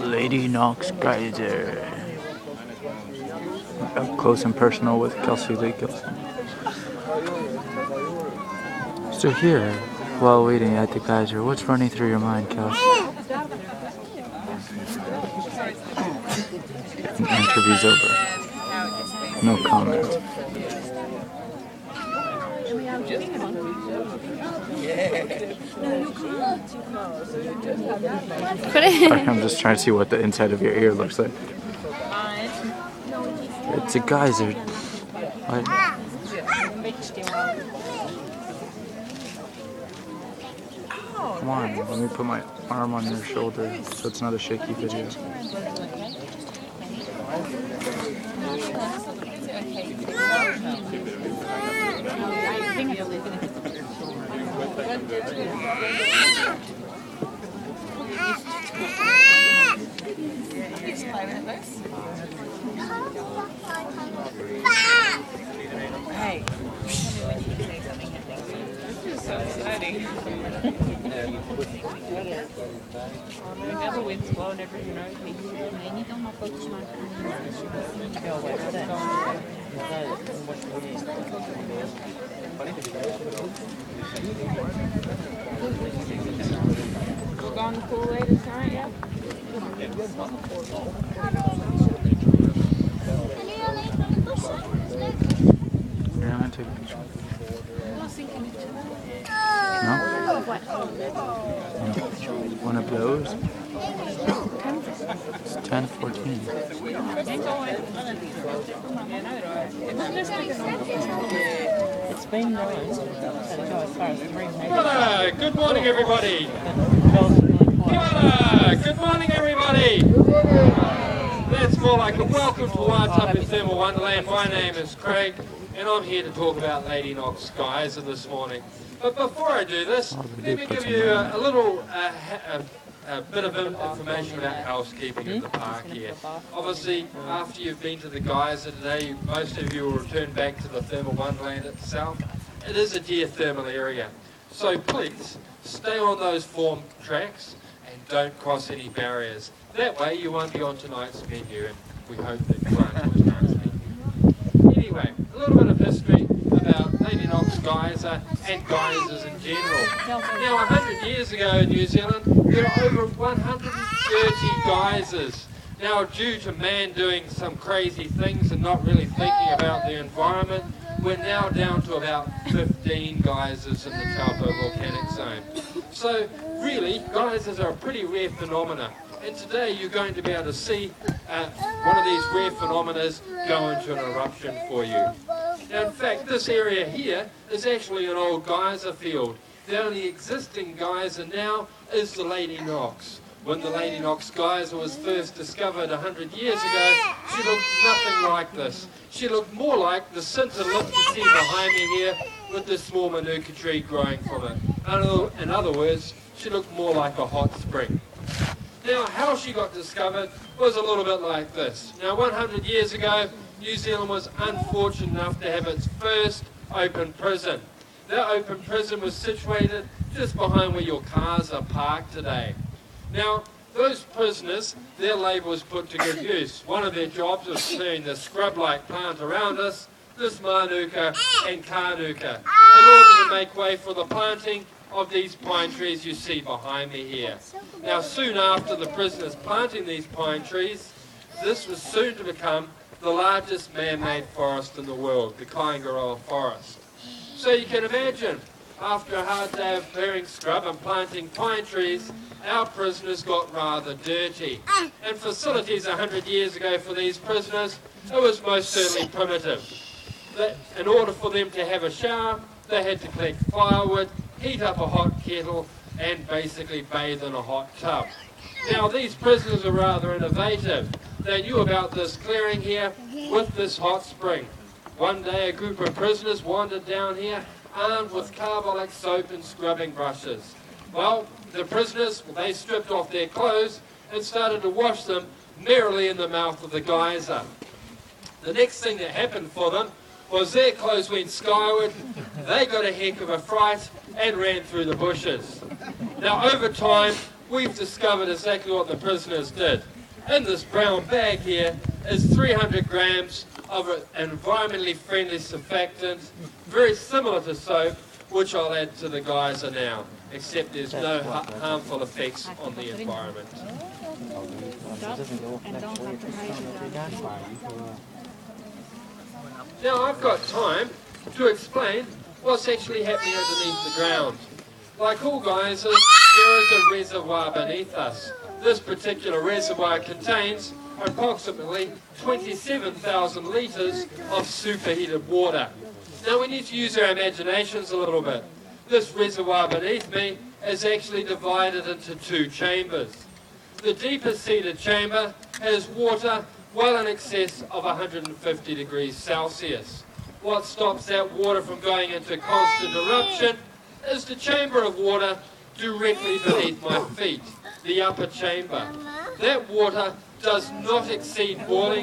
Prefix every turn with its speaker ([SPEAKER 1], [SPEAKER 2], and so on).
[SPEAKER 1] Lady Knox Geyser. Up close and personal with Kelsey Lee Gilson. So here, while waiting at the geyser, what's running through your mind, Kelsey? The interview's over. No comment. I'm just trying to see what the inside of your ear looks like. It's a geyser. What? Come on, let me put my arm on your shoulder so it's not a shaky video.
[SPEAKER 2] Hey, this is so exciting. Now the wind's blowing everything around me. We're going to the pool later tonight, yeah?
[SPEAKER 1] Yeah, I'm gonna take a picture. No? One of those? It's 10:14.
[SPEAKER 2] It's been nice.
[SPEAKER 3] Good morning, everybody. Good morning, everybody. That's more like a welcome to Wild Up in Thermal Wonderland. My name is Craig, and I'm here to talk about Lady Knox Geyser this morning. But before I do this, let me give you a little a bit of information about housekeeping in the park here. Obviously, after you've been to the geyser today, most of you will return back to the Thermal Wonderland itself. It is a geothermal area, so please stay on those form tracks and don't cross any barriers. That way you won't be on tonight's menu, and we hope that you won't on tonight's menu. Anyway, a little bit of history about Lady Knox Geyser and geysers in general. Now, 100 years ago in New Zealand, there were over 130 geysers. Now, due to man doing some crazy things and not really thinking about the environment, we're now down to about 15 geysers in the Taupo volcanic zone. So, really, geysers are a pretty rare phenomena. And today you're going to be able to see one of these rare phenomena go into an eruption for you. Now, in fact, this area here is actually an old geyser field. The only existing geyser now is the Lady Knox. When the Lady Knox Geyser was first discovered 100 years ago, she looked nothing like this. She looked more like the cinder lip you see behind me here with the small manuka tree growing from it. In other words, she looked more like a hot spring. Now, how she got discovered was a little bit like this. Now, 100 years ago, New Zealand was unfortunate enough to have its first open prison. That open prison was situated just behind where your cars are parked today. Now, those prisoners, their labour was put to good use. One of their jobs was clearing the scrub-like plant around us, this manuka and kanuka, in order to make way for the planting of these pine trees you see behind me here. Now, soon after the prisoners planting these pine trees, this was soon to become the largest man-made forest in the world, the Kaingaroa forest. So you can imagine, after a hard day of clearing scrub and planting pine trees, our prisoners got rather dirty. And facilities 100 years ago for these prisoners, it was most certainly primitive. That in order for them to have a shower, they had to collect firewood, heat up a hot kettle, and basically bathe in a hot tub. Now, these prisoners are rather innovative. They knew about this clearing here with this hot spring. One day a group of prisoners wandered down here armed with carbolic soap and scrubbing brushes. Well, the prisoners, they stripped off their clothes and started to wash them merrily in the mouth of the geyser. The next thing that happened for them was their clothes went skyward, they got a heck of a fright and ran through the bushes. Now, over time, we've discovered exactly what the prisoners did. In this brown bag here is 300 grams of an environmentally friendly surfactant, very similar to soap, which I'll add to the geyser now, except there's no harmful effects on the environment. Now I've got time to explain what's actually happening underneath the ground. Like all geysers, there is a reservoir beneath us. This particular reservoir contains approximately 27,000 litres of superheated water. Now we need to use our imaginations a little bit. This reservoir beneath me is actually divided into two chambers. The deeper seated chamber has water well in excess of 150 degrees Celsius. What stops that water from going into constant eruption is the chamber of water directly beneath my feet, the upper chamber. That water does not exceed boiling